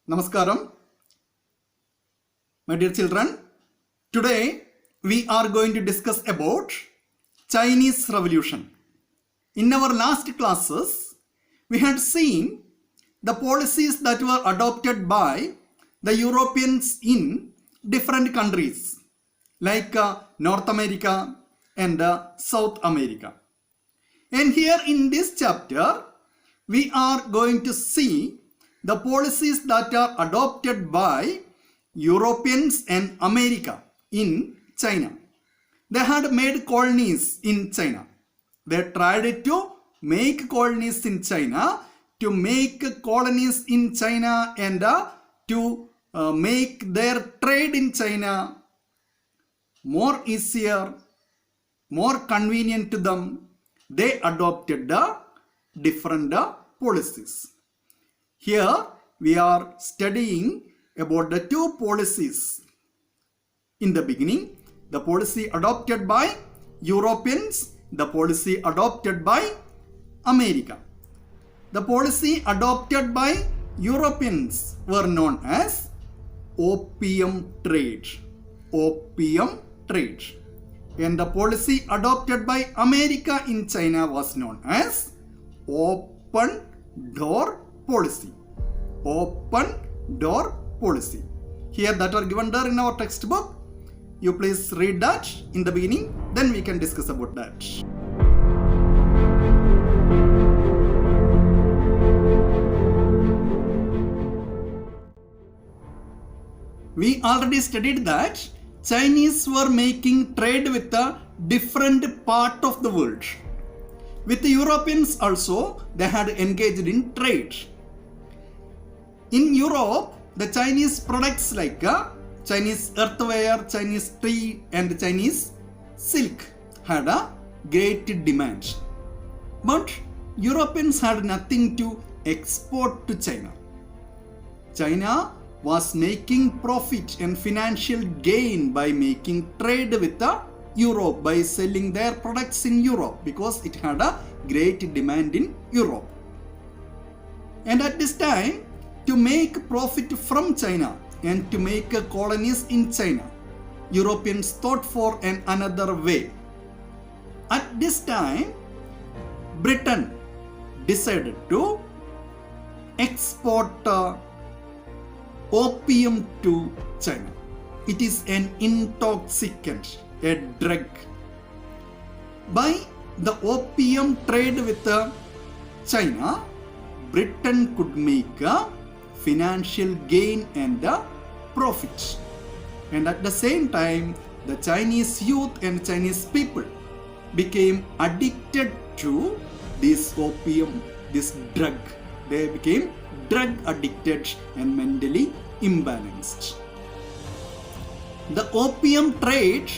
Namaskaram, my dear children. Today we are going to discuss about Chinese Revolution. In our last classes, we had seen the policies that were adopted by the Europeans in different countries like North America and South America. And here in this chapter, we are going to see the policies that are adopted by Europeans and America in China. They had made colonies in China. They tried to make colonies in China, to make colonies in China and to make their trade in China more easier, more convenient to them. They adopted different policies. Here we are studying about the two policies. In the beginning, the policy adopted by Europeans, the policy adopted by America. The policy adopted by Europeans were known as opium trade. Opium trade. And the policy adopted by America in China was known as open door policy. Open door policy. Here that are given there in our textbook. You please read that in the beginning, then we can discuss about that. We already studied that Chinese were making trade with a different part of the world. With the Europeans also, they had engaged in trade. In Europe, the Chinese products like Chinese earthenware, Chinese tea and Chinese silk had a great demand. But Europeans had nothing to export to China. China was making profit and financial gain by making trade with Europe, by selling their products in Europe, because it had a great demand in Europe. And at this time, to make profit from China and to make colonies in China, Europeans thought for another way. At this time, Britain decided to export opium to China. It is an intoxicant, a drug. By the opium trade with China, Britain could make a financial gain and profit. And at the same time, the Chinese youth and Chinese people became addicted to this opium, this drug. They became drug addicted and mentally imbalanced. The opium trade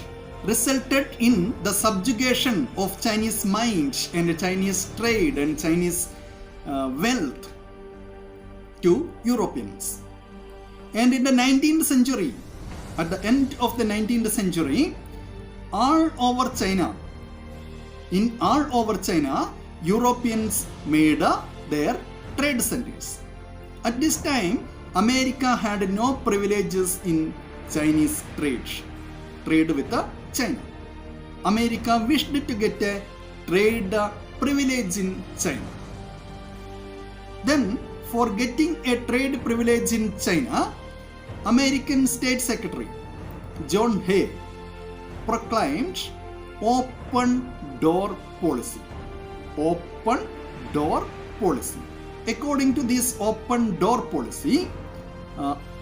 resulted in the subjugation of Chinese mind and Chinese trade and Chinese wealth to Europeans. And in the 19th century, at the end of the 19th century, all over China, Europeans made their trade centers. At this time, America had no privileges in Chinese trade with China. America wished to get a trade privilege in China. Then, for getting a trade privilege in China, American State Secretary John Hay proclaimed open door policy. Open door policy. According to this open door policy,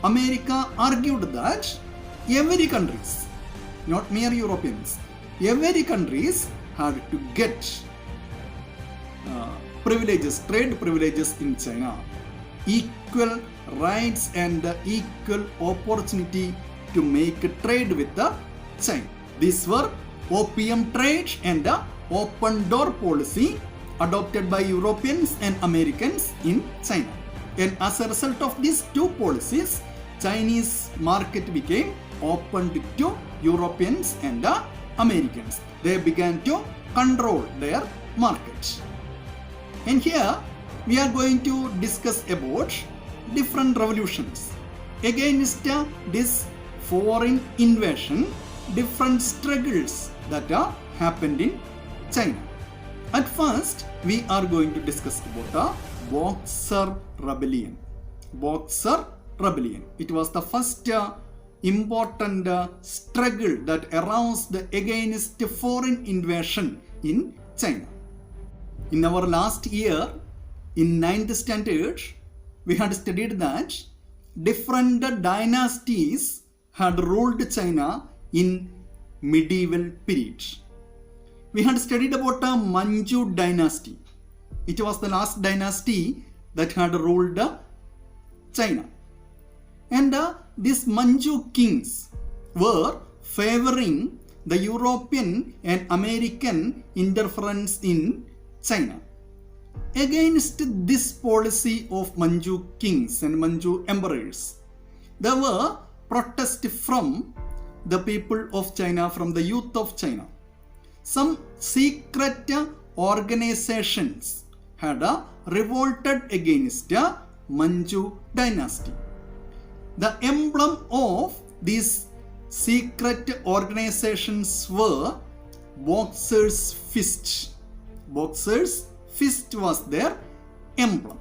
America argued that every countries, not mere Europeans, every countries had to get privileges, trade privileges in China, equal rights and equal opportunity to make trade with China. These were opium trade and open door policy adopted by Europeans and Americans in China. And as a result of these two policies, Chinese market became opened to Europeans and Americans. They began to control their market. And here we are going to discuss about different revolutions. Against this foreign invasion, different struggles that happened in China. At first, we are going to discuss about the Boxer Rebellion. Boxer Rebellion. It was the first important struggle that aroused against foreign invasion in China. In our last year, in 9th standard, we had studied that different dynasties had ruled China in medieval period. We had studied about the Manchu dynasty. It was the last dynasty that had ruled China. And these Manchu kings were favoring the European and American interference in China. Against this policy of Manchu kings and Manchu emperors, there were protests from the people of China, from the youth of China. Some secret organizations had revolted against Manchu dynasty. The emblem of these secret organizations were Boxer's fist. Boxer's fist was their emblem.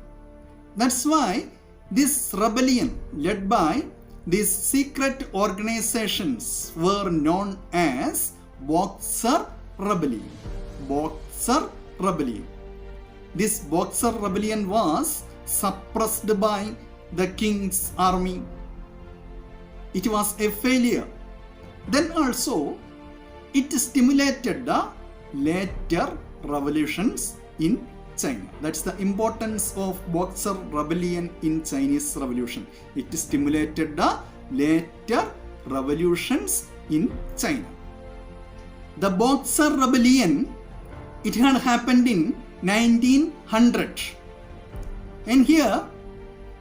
That's why this rebellion led by these secret organizations were known as Boxer Rebellion. Boxer Rebellion. This Boxer Rebellion was suppressed by the king's army. It was a failure. Then also, it stimulated the later revolutions in China. That's the importance of Boxer Rebellion in Chinese Revolution. It stimulated the later revolutions in China. The Boxer Rebellion, it had happened in 1900. And here,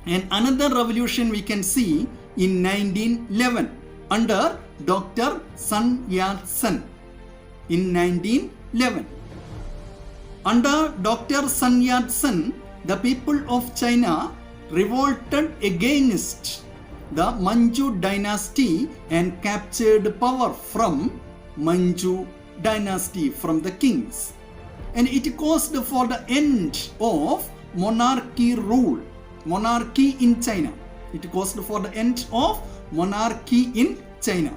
and another revolution we can see in 1911 under Dr. Sun Yat-sen in 1911. Under Dr. Sun Yat-sen, the people of China revolted against the Manchu dynasty and captured power from Manchu dynasty, from the kings. And it caused for the end of monarchy rule, monarchy in China. It caused for the end of monarchy in China.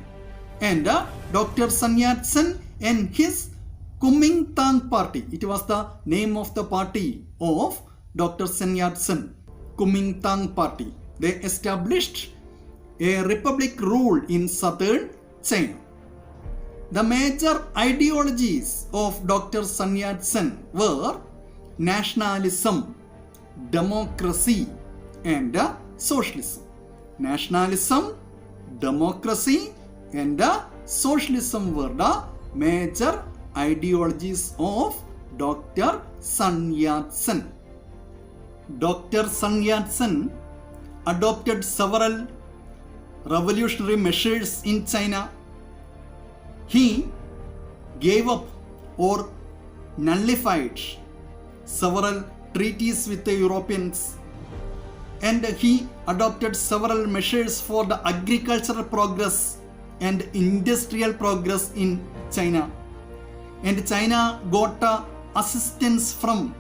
And Dr. Sun Yat-sen and his Kuomintang party, it was the name of the party of Dr. Sun Yat-sen, Kuomintang party. They established a republic rule in southern China. The major ideologies of Dr. Sun Yat-sen were nationalism, democracy, and socialism. Nationalism, democracy, and socialism were the major ideologies of Dr. Sun Yat-sen. Dr. Sun Yat-sen adopted several revolutionary measures in China. He gave up or nullified several treaties with the Europeans, and he adopted several measures for the agricultural progress and industrial progress in China. And China got assistance from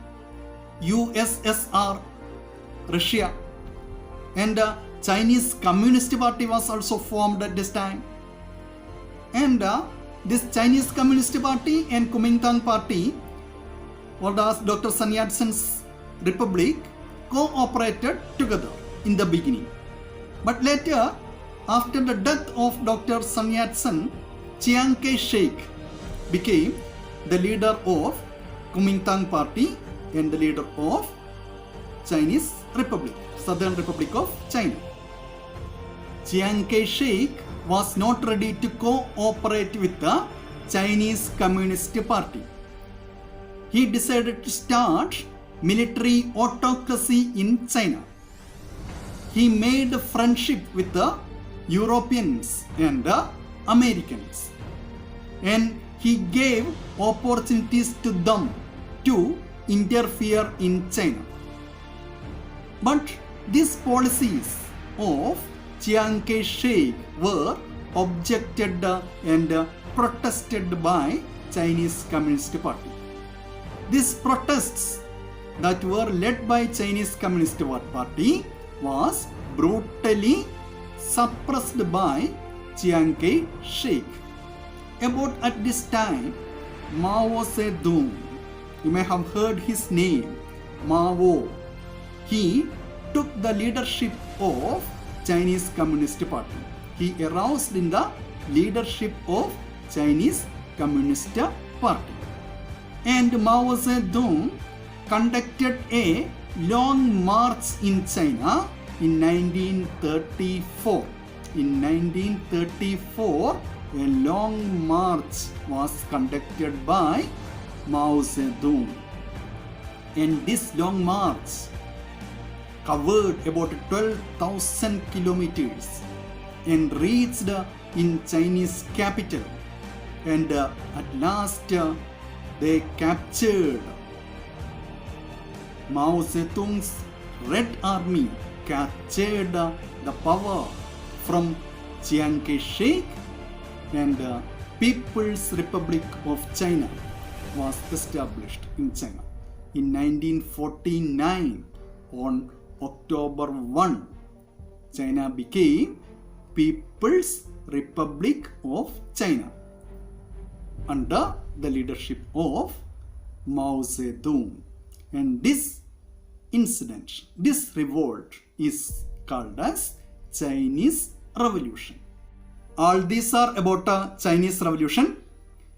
USSR, Russia, and Chinese Communist Party was also formed at this time. And this Chinese Communist Party and Kuomintang Party, or Dr. Sun Yat-sen's republic, cooperated together in the beginning. But later, after the death of Dr. Sun Yat-sen, Chiang Kai-shek became the leader of Kuomintang Party and the leader of Chinese Republic, Southern Republic of China. Chiang Kai-shek was not ready to cooperate with the Chinese Communist Party. He decided to start military autocracy in China. He made friendship with the Europeans and the Americans, and he gave opportunities to them to interfere in China. But These policies of Chiang Kai-shek were objected and protested by Chinese Communist Party. These protests that were led by Chinese Communist Party was brutally suppressed by Chiang Kai-shek. About at this time, Mao Zedong, you may have heard his name, Mao. He took the leadership of Chinese Communist Party. He aroused in the leadership of Chinese Communist Party. And Mao Zedong conducted a long march in China in 1934. In 1934, a long march was conducted by Mao Zedong. And this long march covered about 12,000 kilometers and reached in Chinese capital. And at last they captured Mao Zedong's Red Army, captured the power from Chiang Kai-shek, and People's Republic of China was established in China. In 1949, on October 1, China became People's Republic of China under the leadership of Mao Zedong. And this incident, this revolt is called as Chinese Revolution. All these are about Chinese Revolution.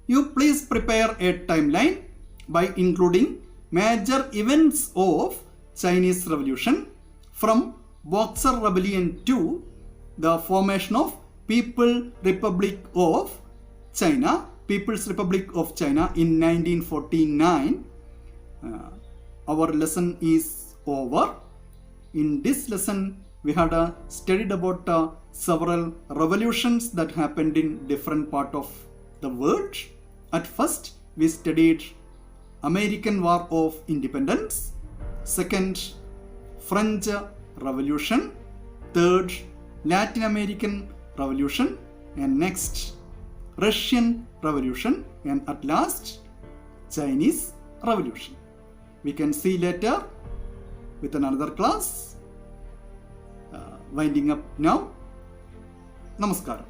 You please prepare a timeline by including major events of Chinese Revolution from Boxer Rebellion to the formation of People's Republic of China in 1949. Our lesson is over. In this lesson, we had studied about several revolutions that happened in different parts of the world. At first, we studied American War of Independence. Second, French Revolution. Third, Latin American Revolution. And next, Russian Revolution. And at last, Chinese Revolution. We can see later with another class. Winding up now. Namaskaram.